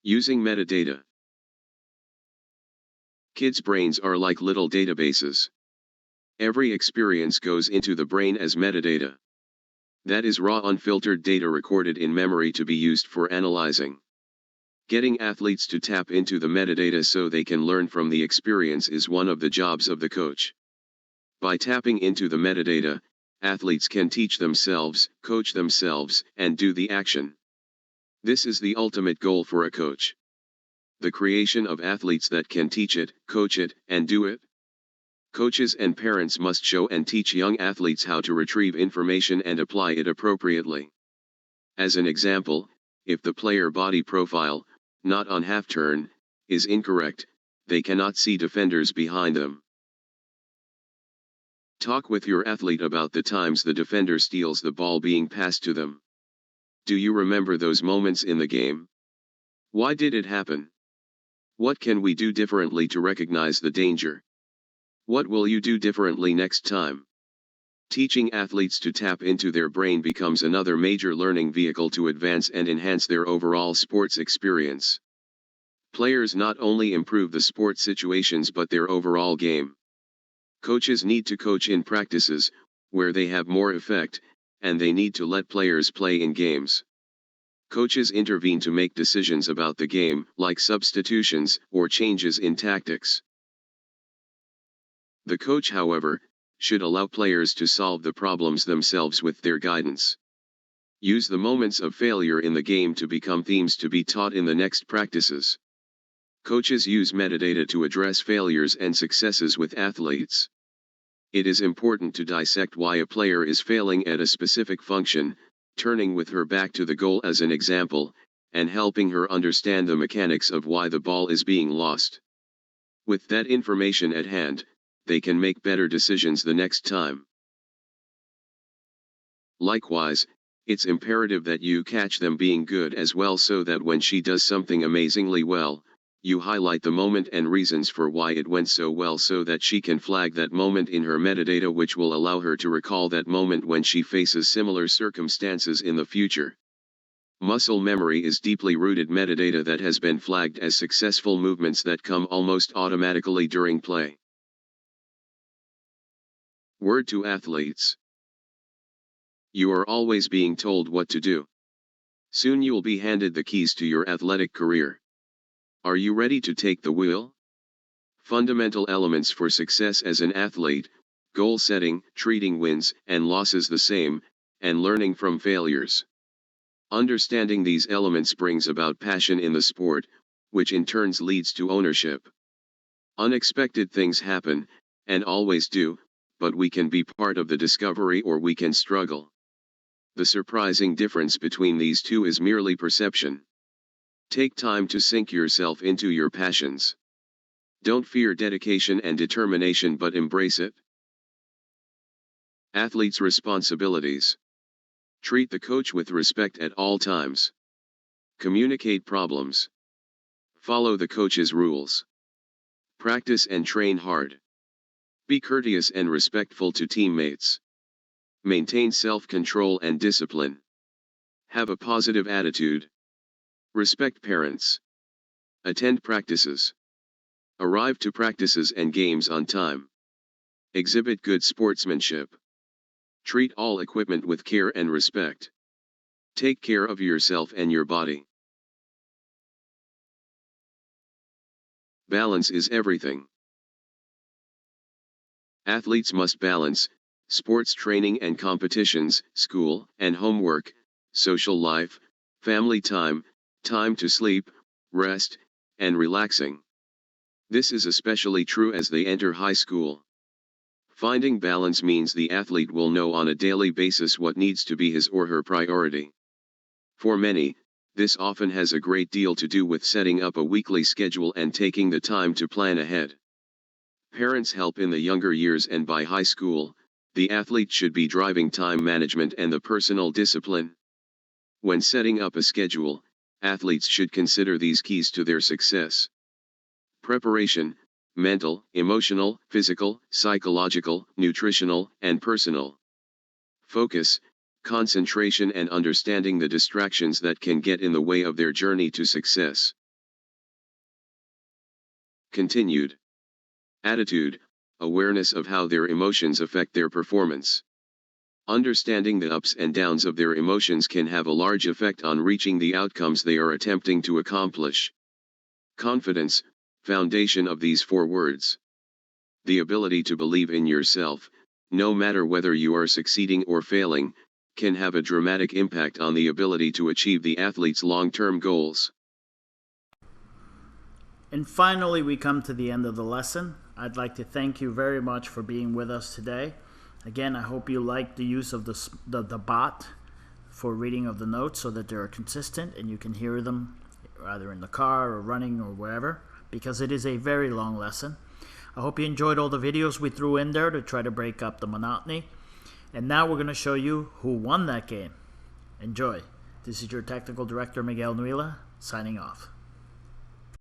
Using metadata. Kids' brains are like little databases. Every experience goes into the brain as metadata. That is raw unfiltered data recorded in memory to be used for analyzing. Getting athletes to tap into the metadata so they can learn from the experience is one of the jobs of the coach. By tapping into the metadata, athletes can teach themselves, coach themselves, and do the action. This is the ultimate goal for a coach. The creation of athletes that can teach it, coach it, and do it. Coaches and parents must show and teach young athletes how to retrieve information and apply it appropriately. As an example, if the player body profile, not on half turn, is incorrect, they cannot see defenders behind them. Talk with your athlete about the times the defender steals the ball being passed to them. Do you remember those moments in the game? Why did it happen? What can we do differently to recognize the danger? What will you do differently next time? Teaching athletes to tap into their brain becomes another major learning vehicle to advance and enhance their overall sports experience. Players not only improve the sports situations but their overall game. Coaches need to coach in practices, where they have more effect, and they need to let players play in games. Coaches intervene to make decisions about the game, like substitutions or changes in tactics. The coach, however, should allow players to solve the problems themselves with their guidance. Use the moments of failure in the game to become themes to be taught in the next practices. Coaches use metadata to address failures and successes with athletes. It is important to dissect why a player is failing at a specific function, turning with her back to the goal as an example, and helping her understand the mechanics of why the ball is being lost. With that information at hand, they can make better decisions the next time. Likewise, it's imperative that you catch them being good as well so that when she does something amazingly well, you highlight the moment and reasons for why it went so well so that she can flag that moment in her metadata, which will allow her to recall that moment when she faces similar circumstances in the future. Muscle memory is deeply rooted metadata that has been flagged as successful movements that come almost automatically during play. Word to athletes. You are always being told what to do. Soon you'll be handed the keys to your athletic career. Are you ready to take the wheel? Fundamental elements for success as an athlete: goal setting, treating wins and losses the same, and learning from failures. Understanding these elements brings about passion in the sport, which in turn leads to ownership. Unexpected things happen, and always do, but we can be part of the discovery or we can struggle. The surprising difference between these two is merely perception. Take time to sink yourself into your passions. Don't fear dedication and determination but embrace it. Athletes' responsibilities. Treat the coach with respect at all times. Communicate problems. Follow the coach's rules. Practice and train hard. Be courteous and respectful to teammates. Maintain self-control and discipline. Have a positive attitude. Respect parents. Attend practices. Arrive to practices and games on time. Exhibit good sportsmanship. Treat all equipment with care and respect. Take care of yourself and your body. Balance is everything. Athletes must balance sports training and competitions, school and homework, social life, family time, time to sleep, rest, and relaxing. This is especially true as they enter high school. Finding balance means the athlete will know on a daily basis what needs to be his or her priority. For many, this often has a great deal to do with setting up a weekly schedule and taking the time to plan ahead. Parents help in the younger years, and by high school, the athlete should be driving time management and the personal discipline. When setting up a schedule, athletes should consider these keys to their success. Preparation: mental, emotional, physical, psychological, nutritional, and personal. Focus: concentration and understanding the distractions that can get in the way of their journey to success. Continued. Attitude, awareness of how their emotions affect their performance. Understanding the ups and downs of their emotions can have a large effect on reaching the outcomes they are attempting to accomplish. Confidence, foundation of these 4 words. The ability to believe in yourself, no matter whether you are succeeding or failing, can have a dramatic impact on the ability to achieve the athlete's long-term goals. And finally, we come to the end of the lesson. I'd like to thank you very much for being with us today. Again, I hope you like the use of the bot for reading of the notes so that they're consistent and you can hear them either in the car or running or wherever, because it is a very long lesson. I hope you enjoyed all the videos we threw in there to try to break up the monotony. And now we're going to show you who won that game. Enjoy. This is your Technical Director, Miguel Nuila, signing off.